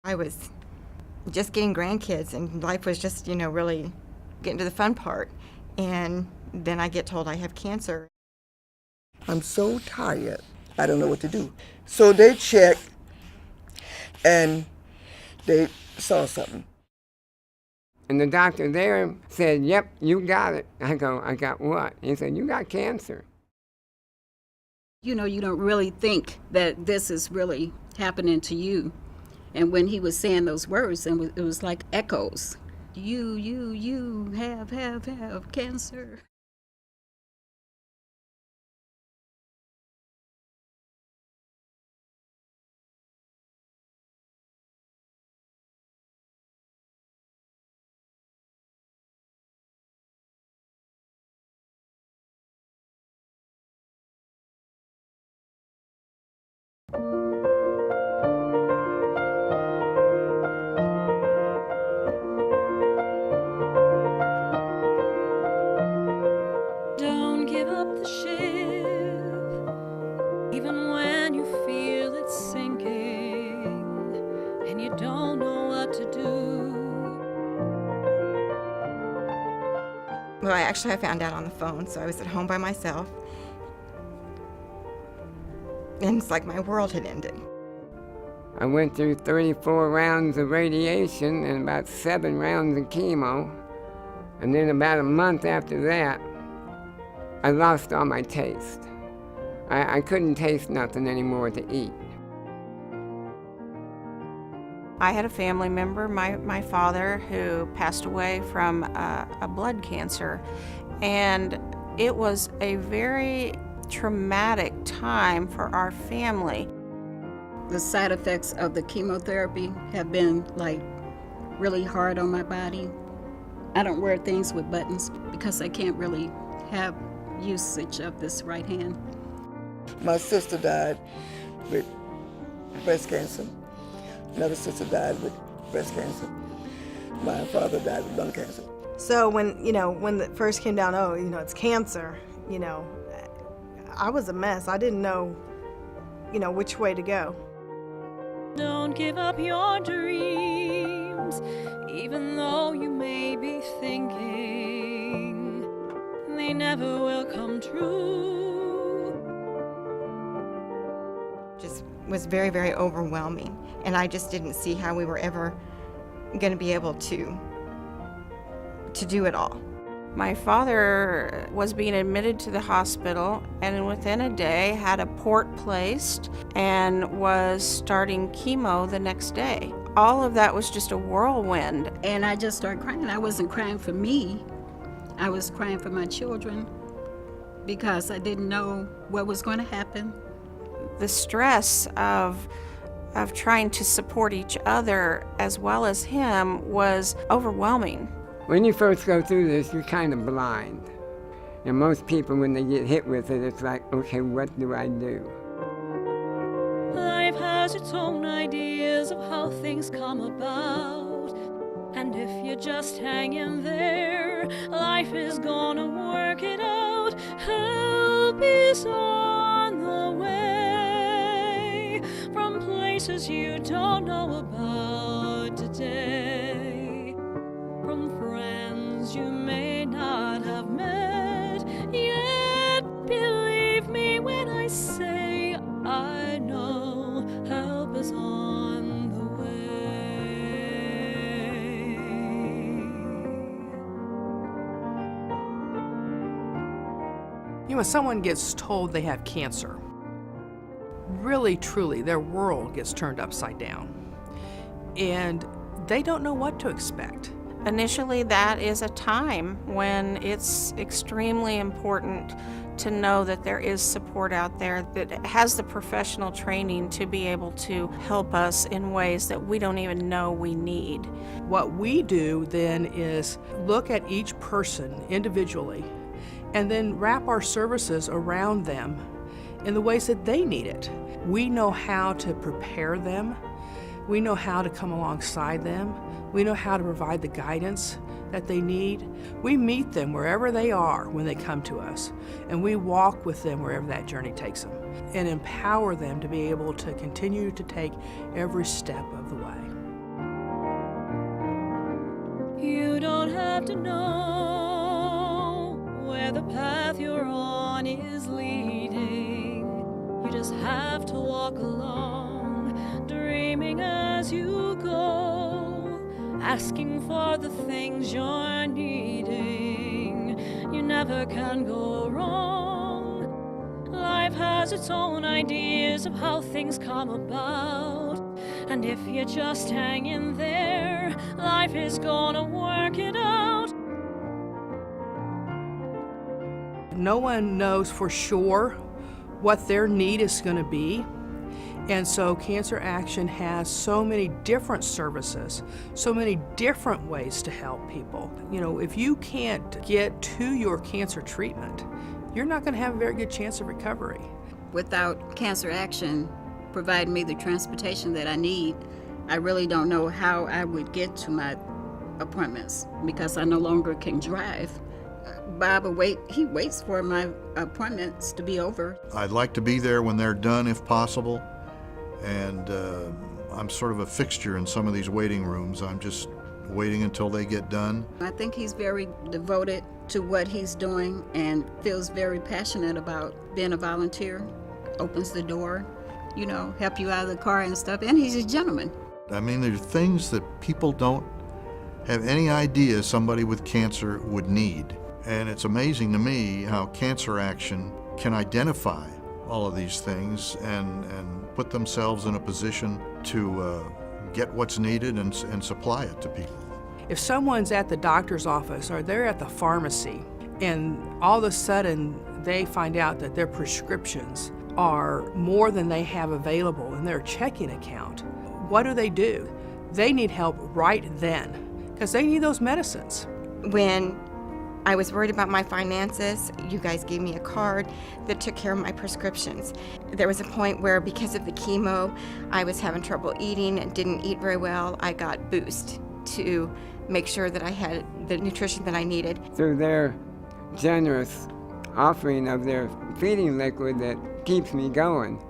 I was just getting grandkids, and life was just, really getting to the fun part. And then I get told I have cancer. I'm so tired. I don't know what to do. So they checked, and they saw something. And the doctor there said, "Yep, you got it." I go, "I got what?" He said, "You got cancer." You don't really think that this is really happening to you. And when he was saying those words, and it was like echoes. You have cancer. Don't give up the ship, even when you feel it sinking, and you don't know what to do. Well, I found out on the phone, so I was at home by myself. And it's like my world had ended. I went through 34 rounds of radiation and about 7 rounds of chemo. And then about a month after that, I lost all my taste. I couldn't taste nothing anymore to eat. I had a family member, my father, who passed away from a blood cancer. And it was a very traumatic time for our family. The side effects of the chemotherapy have been really hard on my body. I don't wear things with buttons because I can't really have usage of this right hand. My sister died with breast cancer. Another sister died with breast cancer. My father died with lung cancer. So when it first came down, it's cancer, I was a mess. I didn't know, which way to go. Don't give up your dreams, even though you may be thinking they never will come true. Just was very, very overwhelming. And I just didn't see how we were ever going to be able to do it all. My father was being admitted to the hospital, and within a day had a port placed and was starting chemo the next day. All of that was just a whirlwind. And I just started crying. I wasn't crying for me. I was crying for my children because I didn't know what was going to happen. The stress of trying to support each other as well as him was overwhelming. When you first go through this, you're kind of blind. And most people, when they get hit with it, it's like, okay, what do I do? Life has its own ideas of how things come about. And if you just hang in there, life is gonna work it out. Help is on the way from places you don't know about today, from friends you may not have met yet. Believe me when I say I know help is on the way. When someone gets told they have cancer, really, truly, their world gets turned upside down. And they don't know what to expect. Initially, that is a time when it's extremely important to know that there is support out there that has the professional training to be able to help us in ways that we don't even know we need. What we do then is look at each person individually and then wrap our services around them in the ways that they need it. We know how to prepare them. We know how to come alongside them. We know how to provide the guidance that they need. We meet them wherever they are when they come to us, and we walk with them wherever that journey takes them and empower them to be able to continue to take every step of the way. have to know where the path you're on is leading. You just have to walk along, dreaming as you go, asking for the things you're needing. You never can go wrong. Life has its own ideas of how things come about. And if you just hang in there, life is gonna work it out. No one knows for sure what their need is going to be. And so Cancer Action has so many different services, so many different ways to help people. You know, if you can't get to your cancer treatment, you're not going to have a very good chance of recovery. Without Cancer Action providing me the transportation that I need, I really don't know how I would get to my appointments because I no longer can drive. Bob waits for my appointments to be over. I'd like to be there when they're done if possible, and I'm sort of a fixture in some of these waiting rooms. I'm just waiting until they get done. I think he's very devoted to what he's doing and feels very passionate about being a volunteer. Opens the door, you know, help you out of the car and stuff, and he's a gentleman. I mean, there are things that people don't have any idea somebody with cancer would need. And it's amazing to me how Cancer Action can identify all of these things and put themselves in a position to get what's needed and supply it to people. If someone's at the doctor's office or they're at the pharmacy and all of a sudden they find out that their prescriptions are more than they have available in their checking account, what do? They need help right then because they need those medicines. When I was worried about my finances, you guys gave me a card that took care of my prescriptions. There was a point where, because of the chemo, I was having trouble eating and didn't eat very well. I got Boost to make sure that I had the nutrition that I needed. Through their generous offering of their feeding liquid that keeps me going.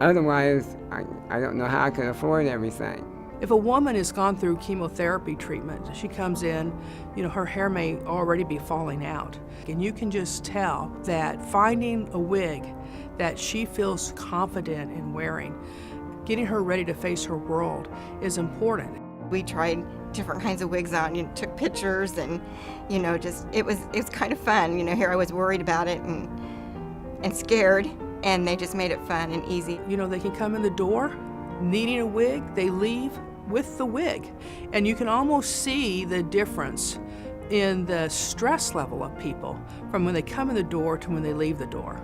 Otherwise, I don't know how I could afford everything. If a woman has gone through chemotherapy treatment, she comes in, you know, her hair may already be falling out. And you can just tell that finding a wig that she feels confident in wearing, getting her ready to face her world is important. We tried different kinds of wigs out and took pictures and, you know, just, it was kind of fun. You know, here I was worried about it and scared, and they just made it fun and easy. You know, they can come in the door needing a wig, they leave with the wig. And you can almost see the difference in the stress level of people from when they come in the door to when they leave the door.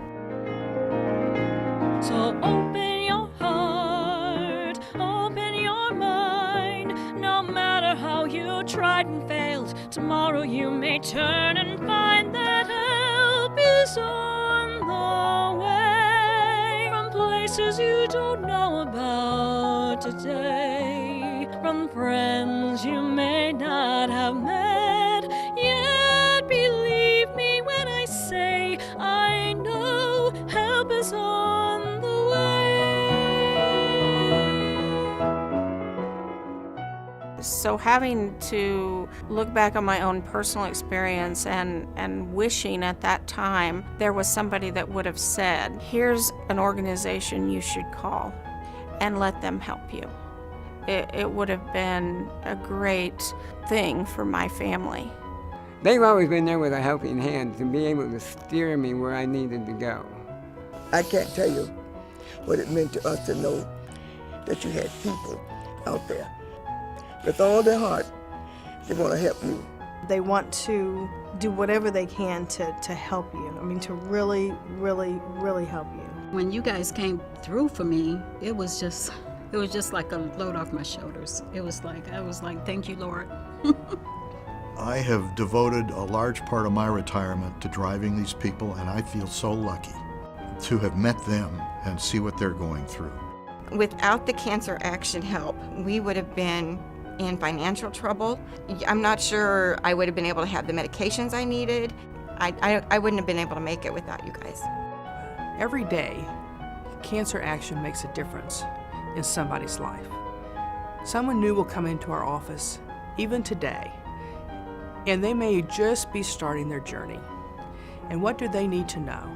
So open your heart, open your mind. No matter how you tried and failed, tomorrow you may turn and find that help is on the way. From places you don't know about today, from friends you may not have met yet. Believe me when I say I know help is on the way. So having to look back on my own personal experience and wishing at that time there was somebody that would have said, here's an organization you should call and let them help you. It would have been a great thing for my family. They've always been there with a helping hand to be able to steer me where I needed to go. I can't tell you what it meant to us to know that you had people out there. With all their heart, they want to help you. They want to do whatever they can to help you. I mean, to really, really, really help you. When you guys came through for me, it was just like a load off my shoulders. I was like, thank you, Lord. I have devoted a large part of my retirement to driving these people, and I feel so lucky to have met them and see what they're going through. Without the Cancer Action help, we would have been in financial trouble. I'm not sure I would have been able to have the medications I needed. I wouldn't have been able to make it without you guys. Every day, Cancer Action makes a difference in somebody's life. Someone new will come into our office, even today, And they may just be starting their journey. And what do they need to know?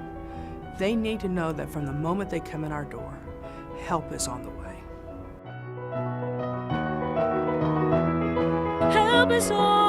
They need to know that from the moment they come in our door, help is on the way. Help is on